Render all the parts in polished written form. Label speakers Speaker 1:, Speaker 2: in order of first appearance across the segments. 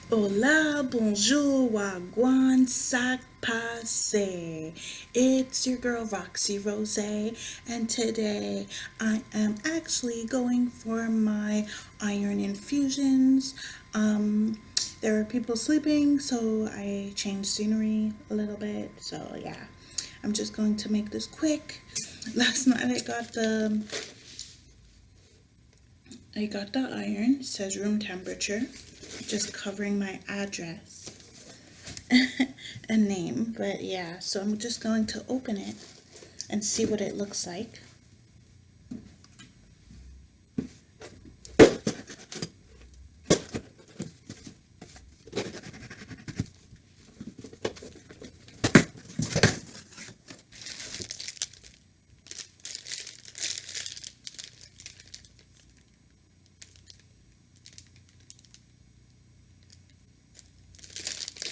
Speaker 1: Hola, bonjour, wagwan, sac passe. It's your girl Roxy Rose, and today I am actually going for my iron infusions. There were people sleeping, so I changed scenery a little bit. So yeah, I'm just going to make this quick. Last night I got the iron. It says room temperature. Just covering my address and name, but yeah, so I'm just going to open it and see what it looks like.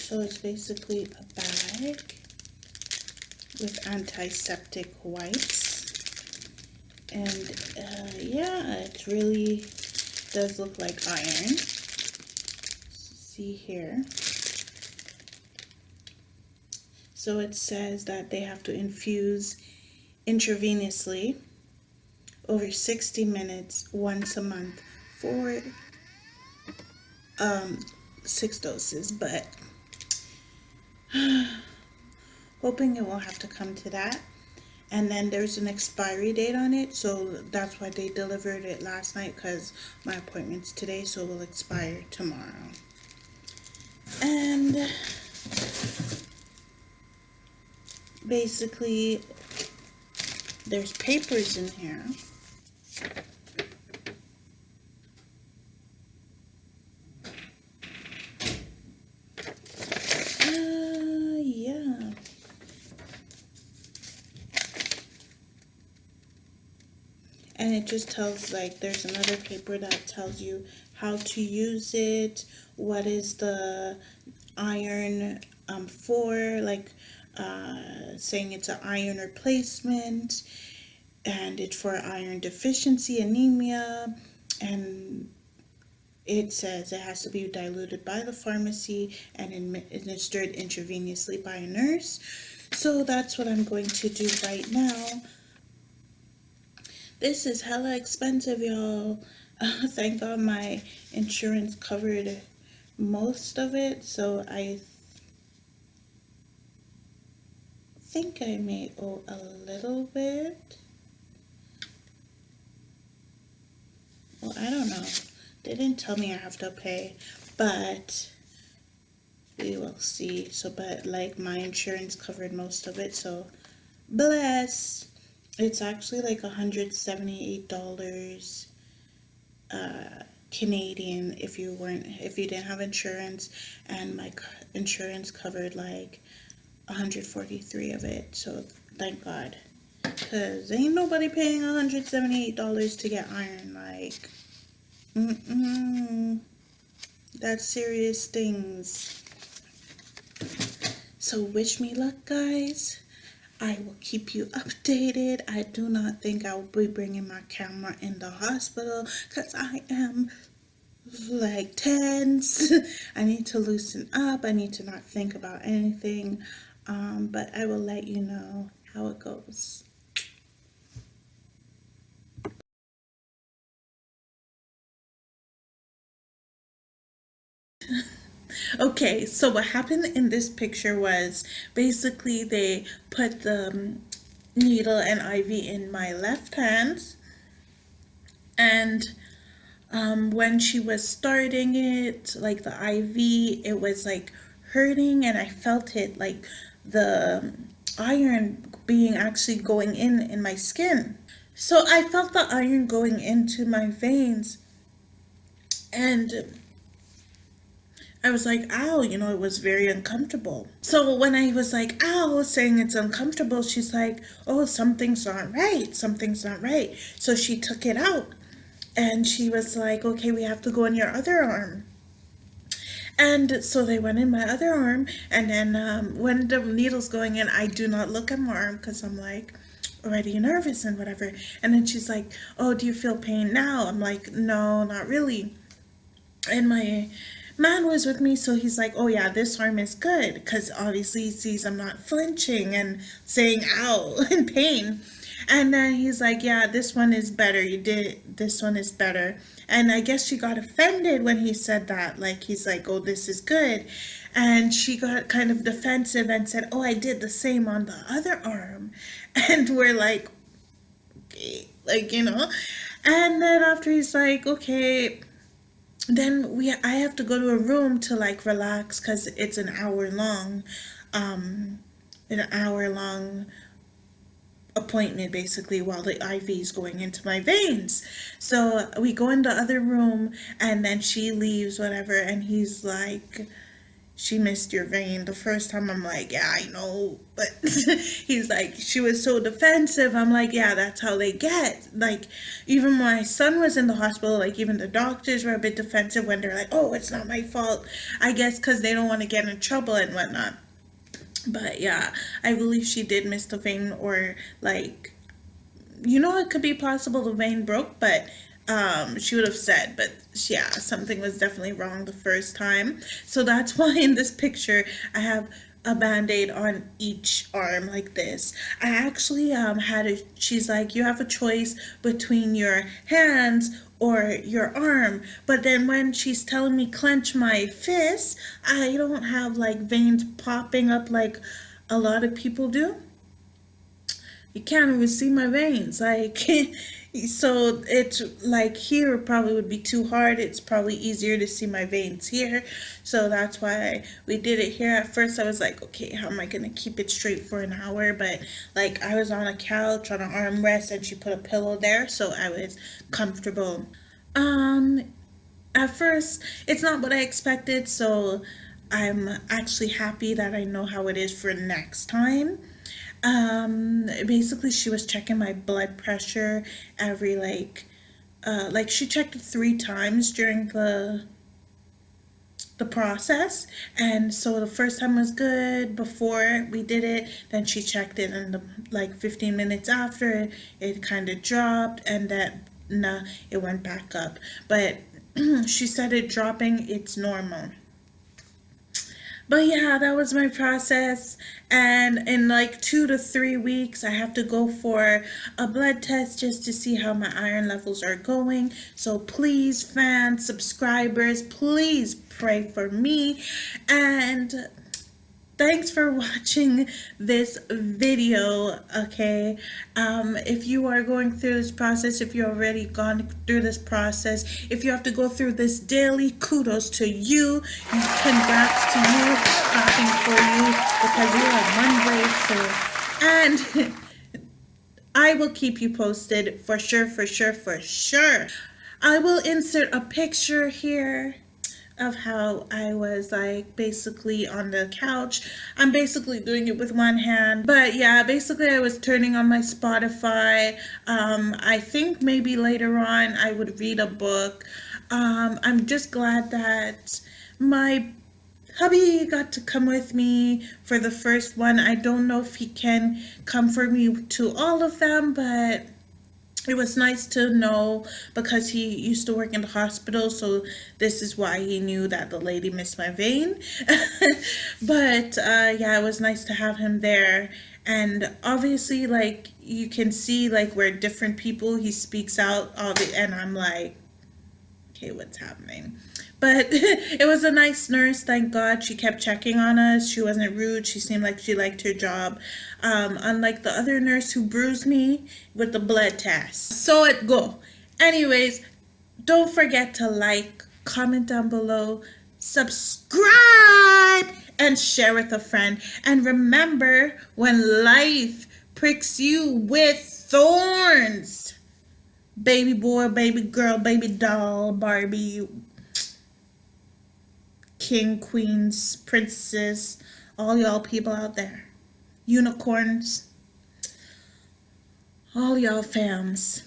Speaker 1: So it's basically a bag with antiseptic wipes, and yeah, it really does look like iron. See here. So it says that they have to infuse intravenously over 60 minutes once a month for 6 doses, but hoping it won't have to come to that. And then there's an expiry date on it, so that's why they delivered it last night, because my appointment's today, so it will expire tomorrow. And basically there's papers in here. Yeah. And it just tells, like, there's another paper that tells you how to use it, what is the iron for, like saying it's an iron replacement, and it's for iron deficiency, anemia, and it says it has to be diluted by the pharmacy and administered intravenously by a nurse. So that's what I'm going to do right now. This is hella expensive, y'all. Thank God my insurance covered most of it, so I think I may owe a little bit. Well, I don't know. They didn't tell me I have to pay, but we will see. So, but like my insurance covered most of it, so bless. It's actually like $178 Canadian if you didn't have insurance, and my insurance covered like 143 of it. So thank God, because ain't nobody paying $178 to get iron. Like, that's serious things. So wish me luck, guys. I will keep you updated. I do not think I will be bringing my camera in the hospital because I am like tense. I need to loosen up. I need to not think about anything. But I will let you know how it goes. Okay, so what happened in this picture was basically they put the needle and IV in my left hand, and when she was starting it, like the IV, it was like hurting, and I felt it, like the iron being actually going in my skin. So I felt the iron going into my veins, and I was like, ow, it was very uncomfortable. So when I was like, ow, saying it's uncomfortable, she's like, oh, something's not right. Something's not right. So she took it out, and she was like, okay, we have to go in your other arm. And so they went in my other arm, and then when the needle's going in, I do not look at my arm because I'm like, already nervous and whatever. And then she's like, oh, do you feel pain now? I'm like, no, not really. And my man was with me, so he's like, oh yeah, this arm is good, because obviously he sees I'm not flinching and saying ow in pain. And then he's like, yeah, this one is better, you did, this one is better. And I guess she got offended when he said that, like, he's like, oh, this is good. And she got kind of defensive and said, oh, I did the same on the other arm. And we're like, okay, like, you know. And then after he's like, okay, then I have to go to a room to like relax, because it's um an hour long appointment basically, while the IV is going into my veins. So we go in the other room, and then she leaves, whatever, and he's like, she missed your vein. The first time I'm like, yeah, I know, but he's like, she was so defensive. I'm like, yeah, that's how they get. Like, even my son was in the hospital, like, even the doctors were a bit defensive when they're like, oh, it's not my fault. I guess because they don't want to get in trouble and whatnot. But yeah, I believe she did miss the vein, or like, you know, it could be possible the vein broke, but she would have said. But yeah, something was definitely wrong the first time. So that's why in this picture I have a band-aid on each arm like this. I actually she's like, you have a choice between your hands or your arm. But then when she's telling me clench my fist, I don't have like veins popping up like a lot of people do. You can't even see my veins, like. So it's like, here probably would be too hard. It's probably easier to see my veins here. So that's why we did it here. At first I was like, okay, how am I gonna keep it straight for an hour? But like, I was on a couch on an armrest, and she put a pillow there, so I was comfortable. At first it's not what I expected, so I'm actually happy that I know how it is for next time. Basically she was checking my blood pressure every like she checked it 3 times during the process. And so the first time was good before we did it, then she checked it, and like 15 minutes after, it kind of dropped, and that nah, it went back up. But she said it dropping, it's normal. But yeah, that was my process. And in like 2 to 3 weeks, I have to go for a blood test just to see how my iron levels are going. So please, fans, subscribers, please pray for me. And thanks for watching this video, okay? If you are going through this process, if you've already gone through this process, if you have to go through this daily, kudos to you. Congrats to you, clapping for you, because you are one brave soul. And I will keep you posted for sure, for sure, for sure. I will insert a picture here of how I was like basically on the couch. I'm basically doing it with one hand, but yeah, basically I was turning on my Spotify. I think maybe later on I would read a book. I'm just glad that my hubby got to come with me for the first one. I don't know if he can come for me to all of them, but it was nice to know, because he used to work in the hospital, so this is why he knew that the lady missed my vein. But yeah, it was nice to have him there. And obviously, like, you can see like where different people he speaks out of it, and I'm like, okay, what's happening? But it was a nice nurse, thank God. She kept checking on us. She wasn't rude. She seemed like she liked her job. Unlike the other nurse who bruised me with the blood test. So it go. Anyways, don't forget to like, comment down below, subscribe, and share with a friend. And remember, when life pricks you with thorns, baby boy, baby girl, baby doll, Barbie, king, queens, princesses, all y'all people out there, unicorns, all y'all fams,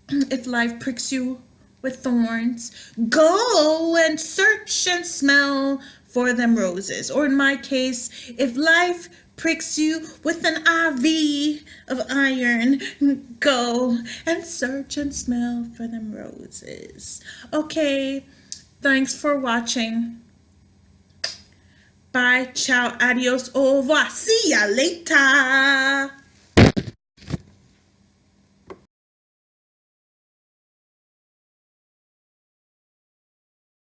Speaker 1: if life pricks you with thorns, go and search and smell for them roses. Or in my case, if life pricks you with an IV of iron, go and search and smell for them roses. Okay, thanks for watching. Bye, ciao, adios, au revoir. See ya later.